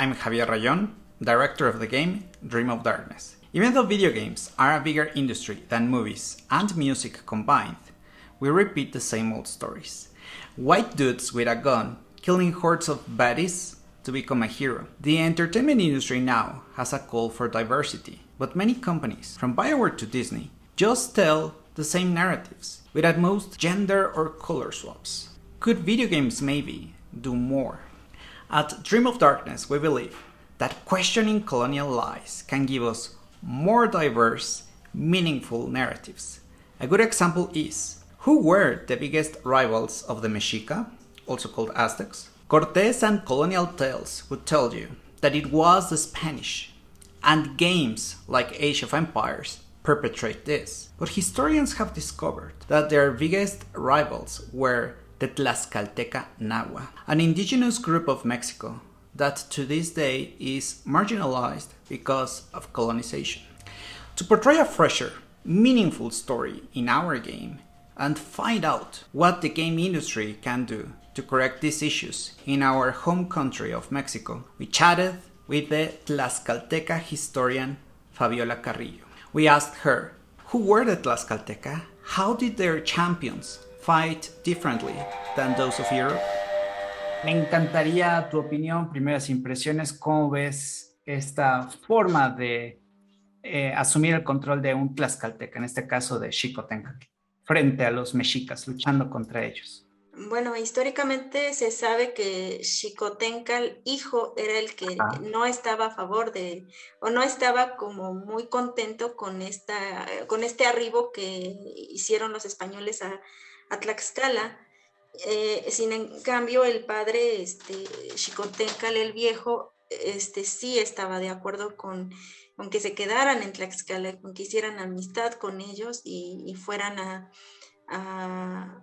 I'm Javier Rayon, director of the game Dream of Darkness. Even though video games are a bigger industry than movies and music combined, we repeat the same old stories. White dudes with a gun killing hordes of baddies to become a hero. The entertainment industry now has a call for diversity, but many companies, from BioWare to Disney, just tell the same narratives, with at most gender or color swaps. Could video games maybe do more? At Dream of Darkness, we believe that questioning colonial lies can give us more diverse, meaningful narratives. A good example is, who were the biggest rivals of the Mexica, also called Aztecs? Cortés and colonial tales would tell you that it was the Spanish, and games like Age of Empires perpetrate this. But historians have discovered that their biggest rivals were the Tlaxcalteca Nahua, an indigenous group of Mexico that to this day is marginalized because of colonization. To portray a fresher, meaningful story in our game and find out what the game industry can do to correct these issues in our home country of Mexico, we chatted with the Tlaxcalteca historian Fabiola Carrillo. We asked her, who were the Tlaxcalteca? How did their champions fight differently than those of Europe? Me encantaría tu opinión, primeras impresiones, ¿cómo ves esta forma de asumir el control de un tlaxcalteca, en este caso de Xicoténcatl, frente a los mexicas, luchando contra ellos? Bueno, históricamente se sabe que Xicoténcatl hijo era el que no estaba a favor de, o no estaba como muy contento con este arribo que hicieron los españoles a Tlaxcala. Sin en cambio, el padre Xicoténcatl el viejo sí estaba de acuerdo con que se quedaran en Tlaxcala, con que hicieran amistad con ellos y fueran a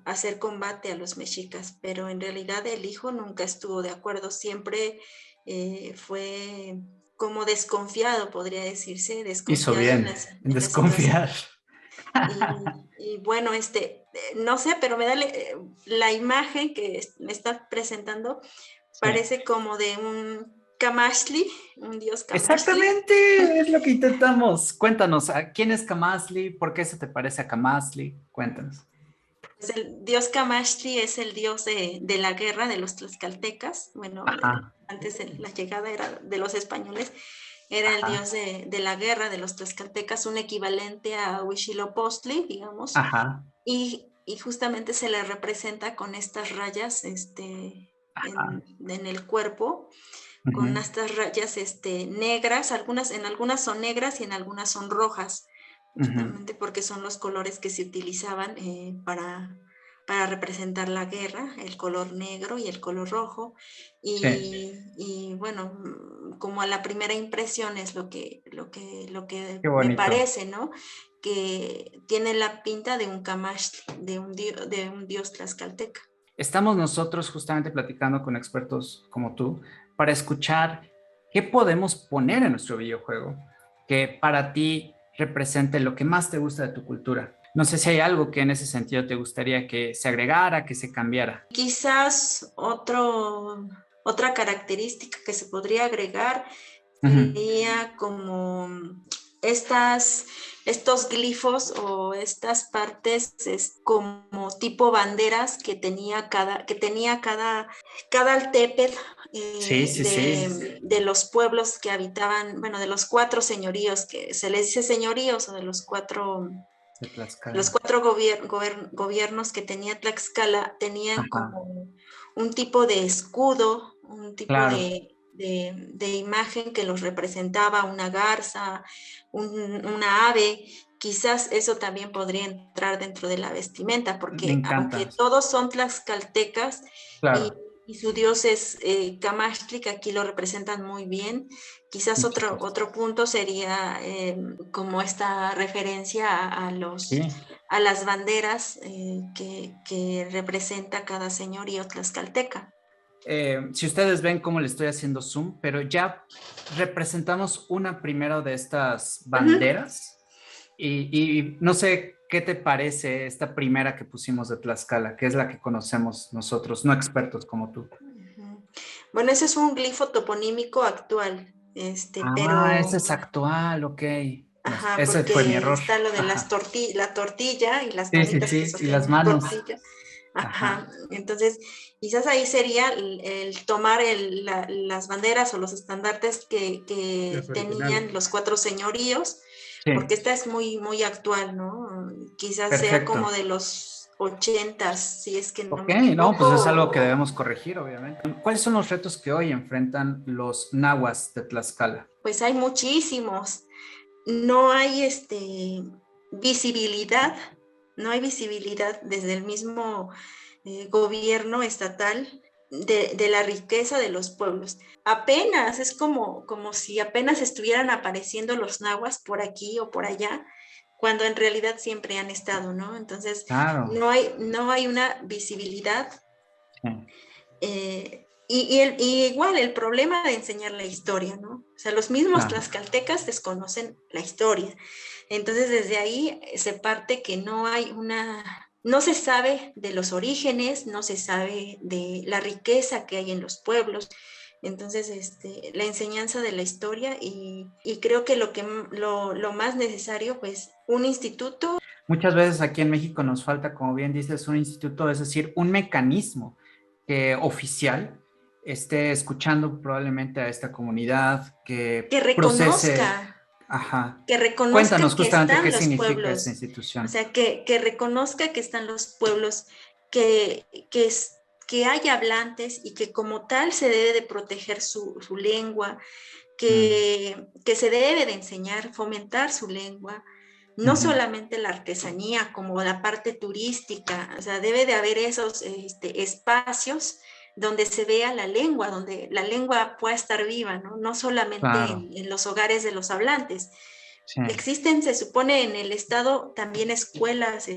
hacer combate a los mexicas, pero en realidad el hijo nunca estuvo de acuerdo, siempre fue como desconfiado, podría decirse, Hizo bien en desconfiar. Y bueno, no sé, pero me da la imagen que me está presentando, parece como de un Camaxtli, un dios Camaxtli. Exactamente, es lo que intentamos. Cuéntanos, ¿quién es Camaxtli? ¿Por qué se te parece a Camaxtli? Cuéntanos. Pues el dios Camaxtli es el dios de la guerra de los tlaxcaltecas. Bueno, antes la llegada era de los españoles, era el dios de la guerra de los tlaxcaltecas, un equivalente a Huitzilopochtli, digamos. Y justamente se le representa con estas rayas en el cuerpo, con estas rayas negras, en algunas son negras y en algunas son rojas, justamente porque son los colores que se utilizaban para representar la guerra, el color negro y el color rojo. Y bueno, como a la primera impresión es lo que me parece, ¿no? Que tiene la pinta de un Camaxtli, de un dios tlaxcalteca. Estamos nosotros justamente platicando con expertos como tú para escuchar qué podemos poner en nuestro videojuego que para ti represente lo que más te gusta de tu cultura. No sé si hay algo que en ese sentido te gustaría que se agregara, que se cambiara. Quizás otra característica que se podría agregar sería como estos glifos o estas partes como tipo banderas que tenía cada altépedt de los pueblos que habitaban, bueno, de los 4 señoríos, que se les dice señoríos, o de los 4 gobiernos que tenía Tlaxcala, tenían como un tipo de escudo, un tipo de imagen que los representaba, una garza, una ave. Quizás eso también podría entrar dentro de la vestimenta, porque aunque todos son tlaxcaltecas y su dios es Camaxtli, que aquí lo representan muy bien, quizás otro punto sería como esta referencia a las banderas que representa cada señorío tlaxcalteca. Si ustedes ven cómo le estoy haciendo zoom, pero ya representamos una primero de estas banderas y no sé qué te parece esta primera que pusimos de Tlaxcala, que es la que conocemos nosotros, no expertos como tú. Bueno, ese es un glifo toponímico actual, pero... Ese es actual, ok. Ajá, Ese fue mi porque error. está lo de Ajá. la tortilla y las Sí, sí, manitas que sí, y sostienen las la manos. tortilla. Ajá, Ajá. entonces quizás ahí sería el tomar las banderas o los estandartes que tenían los cuatro señoríos, porque Sí, esta es muy, muy actual, ¿no? Quizás sea como perfecto. de los 80s, si es que no Ok, me no, equivoco, pues es algo que debemos corregir, obviamente. ¿Cuáles son los retos que hoy enfrentan los nahuas de Tlaxcala? pues hay muchísimos. No hay visibilidad, no hay visibilidad desde el mismo gobierno estatal de la riqueza de los pueblos. Apenas es como si apenas estuvieran apareciendo los nahuas por aquí o por allá, cuando en realidad siempre han estado, ¿no? Entonces, Claro. no hay una visibilidad Sí, y igual el problema de enseñar la historia, ¿no? O sea, los mismos claro. tlaxcaltecas desconocen la historia. Entonces, desde ahí se parte que no se sabe de los orígenes, no se sabe de la riqueza que hay en los pueblos. Entonces, la enseñanza de la historia y creo que lo más necesario, pues, un instituto. Muchas veces aquí en México nos falta, como bien dices, un instituto, es decir, un mecanismo que oficial esté escuchando probablemente a esta comunidad, que que procese, reconozca ajá. que Cuéntanos reconozca que justamente están qué los significa esta pueblos, o institución. sea, que reconozca que están los pueblos, que, que, es, que hay hablantes y que como tal se debe de proteger su lengua, Mm, que se debe de enseñar, fomentar su lengua, no ujú, solamente la artesanía, como la parte turística, o sea, debe de haber esos espacios donde se vea la lengua, donde la lengua pueda estar viva, ¿no? No solamente claro, en los hogares de los hablantes. sí. Existen, se supone, en el estado también escuelas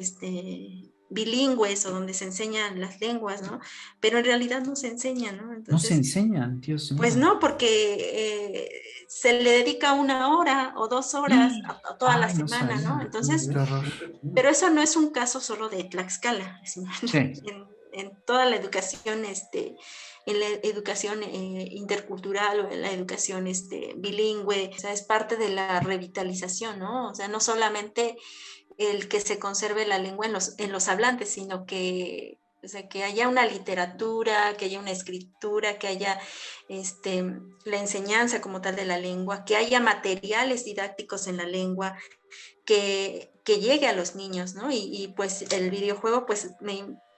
bilingües o donde se enseñan las lenguas, ¿no? Pero en realidad no se enseñan, ¿no? No se Entonces, enseñan, Dios pues mío. no, porque se le dedica 1 hora o 2 horas a toda la Ay, no semana, ¿no? sabía. Entonces, Qué horror. pero eso no es un caso solo de Tlaxcala, sino Sí, en toda la educación, en la educación intercultural o en la educación bilingüe, o sea, es parte de la revitalización, ¿no? O sea, no solamente el que se conserve la lengua en los hablantes, sino que, o sea, que haya una literatura, que haya una escritura, que haya la enseñanza como tal de la lengua, que haya materiales didácticos en la lengua, que llegue a los niños, ¿no? Pues el videojuego, pues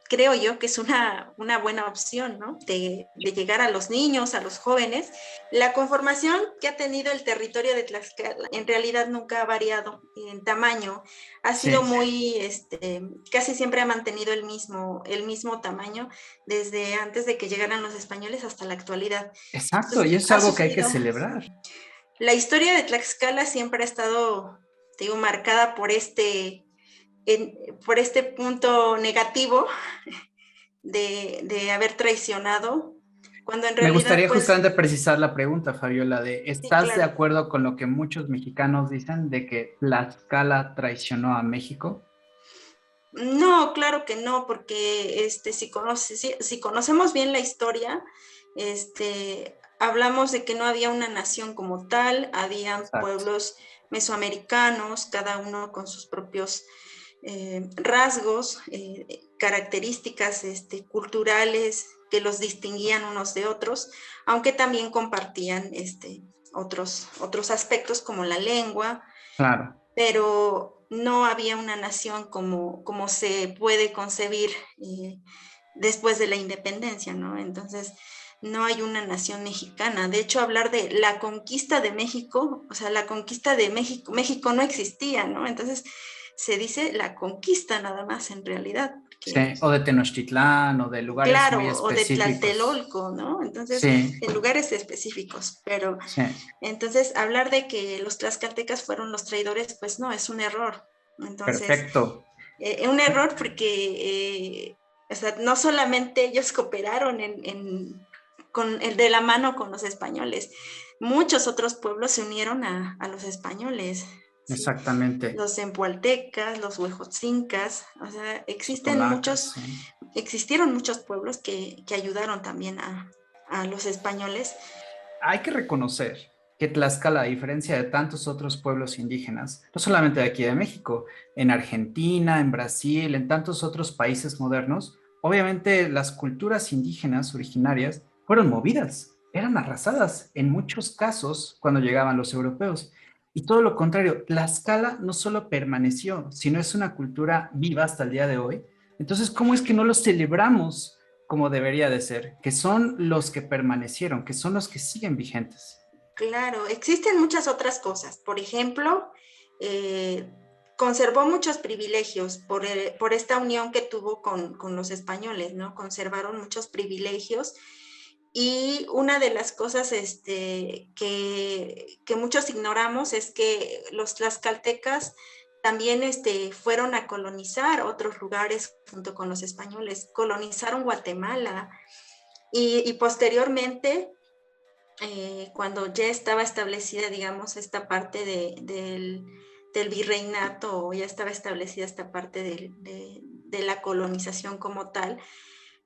creo yo que es una buena opción, ¿no? De llegar a los niños, a los jóvenes. La conformación que ha tenido el territorio de Tlaxcala en realidad nunca ha variado en tamaño, ha sido sí, muy, casi siempre ha mantenido el mismo tamaño desde antes de que llegaran los españoles hasta la actualidad. exacto, Entonces, y es ha algo que hay que sucedido. celebrar. La historia de Tlaxcala siempre ha estado, te digo, marcada por este punto negativo de haber traicionado, cuando en Me realidad, gustaría pues, justamente precisar la pregunta, Fabiola, sí, ¿estás de claro. acuerdo con lo que muchos mexicanos dicen de que Tlaxcala traicionó a México? No, claro que no, porque si conocemos bien la historia, hablamos de que no había una nación como tal, habían Exacto, pueblos mesoamericanos, cada uno con sus propios rasgos, características culturales que los distinguían unos de otros, aunque también compartían otros aspectos como la lengua, claro. pero no había una nación como se puede concebir después de la independencia, ¿no? Entonces, no hay una nación mexicana. De hecho, hablar de la conquista de México, o sea, la conquista de México, México no existía, ¿no? Entonces, se dice la conquista nada más en realidad, Sí, porque o de Tenochtitlán, o de lugares muy claro, o de específicos. Tlatelolco, ¿no? Entonces, Sí, en lugares específicos, pero sí, entonces hablar de que los tlaxcaltecas fueron los traidores, pues no, es un error. Entonces, perfecto. un error porque, o sea, no solamente ellos cooperaron con el de la mano con los españoles, muchos otros pueblos se unieron a los españoles, ¿sí? Exactamente. Los empualtecas, los huejotzincas, o sea, Sotolacas, sí. existieron muchos pueblos que ayudaron también a los españoles. Hay que reconocer que Tlaxcala, a diferencia de tantos otros pueblos indígenas, no solamente de aquí de México, en Argentina, en Brasil, en tantos otros países modernos, obviamente las culturas indígenas originarias fueron movidas, eran arrasadas en muchos casos cuando llegaban los europeos. Y todo lo contrario, Tlaxcala no solo permaneció, sino es una cultura viva hasta el día de hoy. Entonces, ¿cómo es que no lo celebramos como debería de ser? Que son los que permanecieron, que son los que siguen vigentes. Claro, existen muchas otras cosas. Por ejemplo, conservó muchos privilegios por esta unión que tuvo con los españoles, ¿no? Conservaron muchos privilegios. Y una de las cosas que muchos ignoramos es que los tlaxcaltecas también fueron a colonizar otros lugares junto con los españoles. Colonizaron Guatemala y posteriormente, cuando ya estaba establecida, digamos, esta parte del virreinato, o ya estaba establecida esta parte de la colonización como tal,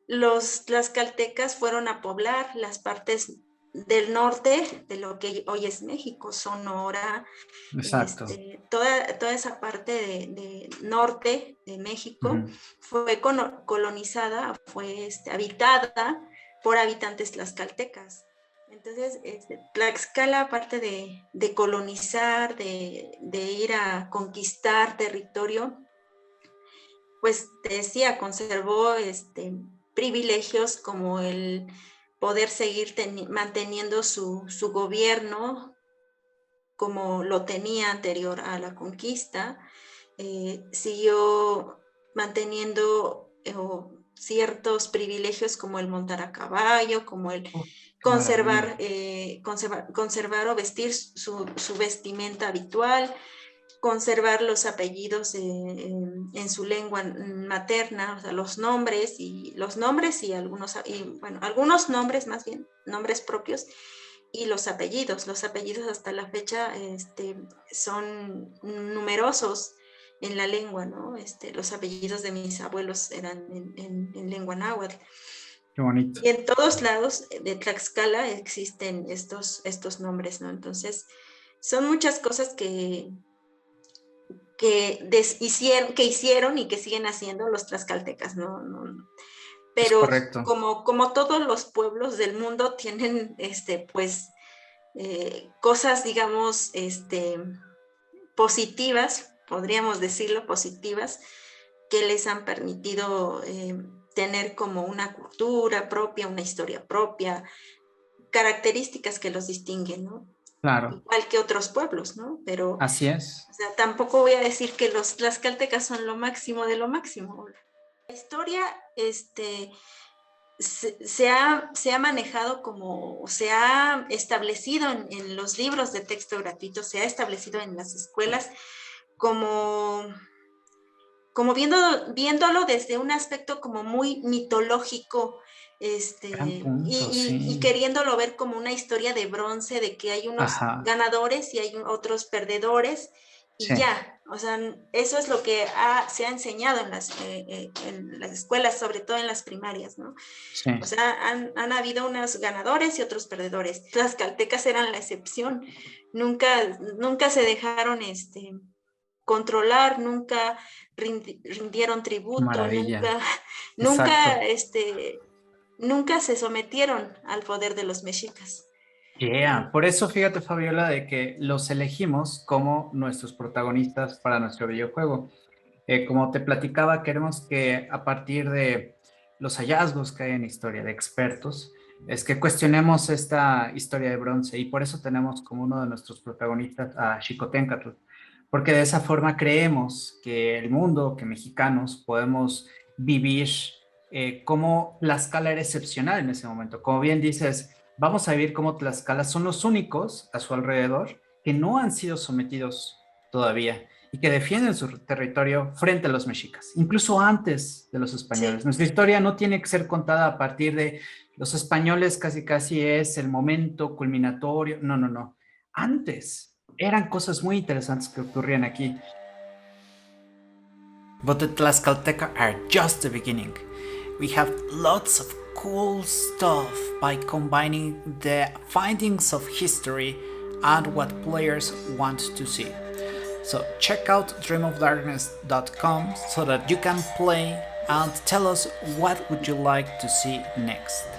los tlaxcaltecas fueron a poblar las partes del norte de lo que hoy es México, Sonora, Exacto. toda esa parte de norte de México fue colonizada, fue habitada por habitantes tlaxcaltecas. Entonces, Tlaxcala, aparte de colonizar, de ir a conquistar territorio, pues te decía, conservó privilegios como el poder seguir manteniendo su gobierno como lo tenía anterior a la conquista. Siguió manteniendo ciertos privilegios como el montar a caballo, como el conservar o vestir su vestimenta habitual, conservar los apellidos en su lengua materna, o sea, los nombres y algunos nombres, más bien, nombres propios, y los apellidos. Los apellidos hasta la fecha son numerosos en la lengua, ¿no? Los apellidos de mis abuelos eran en lengua náhuatl. Qué bonito. Y en todos lados de Tlaxcala existen estos nombres, ¿no? Entonces, son muchas cosas que hicieron y que siguen haciendo los tlaxcaltecas, ¿no? Pero como todos los pueblos del mundo tienen, cosas, digamos, positivas, podríamos decirlo, positivas, que les han permitido tener como una cultura propia, una historia propia, características que los distinguen, ¿no? Claro. Igual que otros pueblos, ¿no? Pero así es. O sea, tampoco voy a decir que los tlaxcaltecas son lo máximo de lo máximo. La historia se ha manejado como, se ha establecido en los libros de texto gratuito, se ha establecido en las escuelas como viéndolo desde un aspecto como muy mitológico, y queriéndolo ver como una historia de bronce, de que hay unos ganadores y hay otros perdedores, y ya, o sea, eso es lo que se ha enseñado en las escuelas, sobre todo en las primarias, ¿no? Sí. O sea, han habido unos ganadores y otros perdedores. Las tlaxcaltecas eran la excepción, nunca se dejaron controlar, nunca rindieron tributo, nunca se sometieron al poder de los mexicas. Por eso fíjate, Fabiola, de que los elegimos como nuestros protagonistas para nuestro videojuego. Como te platicaba, queremos que a partir de los hallazgos que hay en historia de expertos, es que cuestionemos esta historia de bronce, y por eso tenemos como uno de nuestros protagonistas a Xicoténcatl, porque de esa forma creemos que el mundo, que mexicanos podemos vivir como Tlaxcala era excepcional en ese momento. Como bien dices, vamos a vivir como Tlaxcala son los únicos a su alrededor que no han sido sometidos todavía y que defienden su territorio frente a los mexicas, incluso antes de los españoles. Sí. Nuestra historia no tiene que ser contada a partir de los españoles, casi es el momento culminatorio. No. Antes eran cosas muy interesantes que ocurrían aquí. But the Tlaxcalteca are just the beginning. We have lots of cool stuff by combining the findings of history and what players want to see. So check out dreamofdarkness.com so that you can play and tell us what would you like to see next.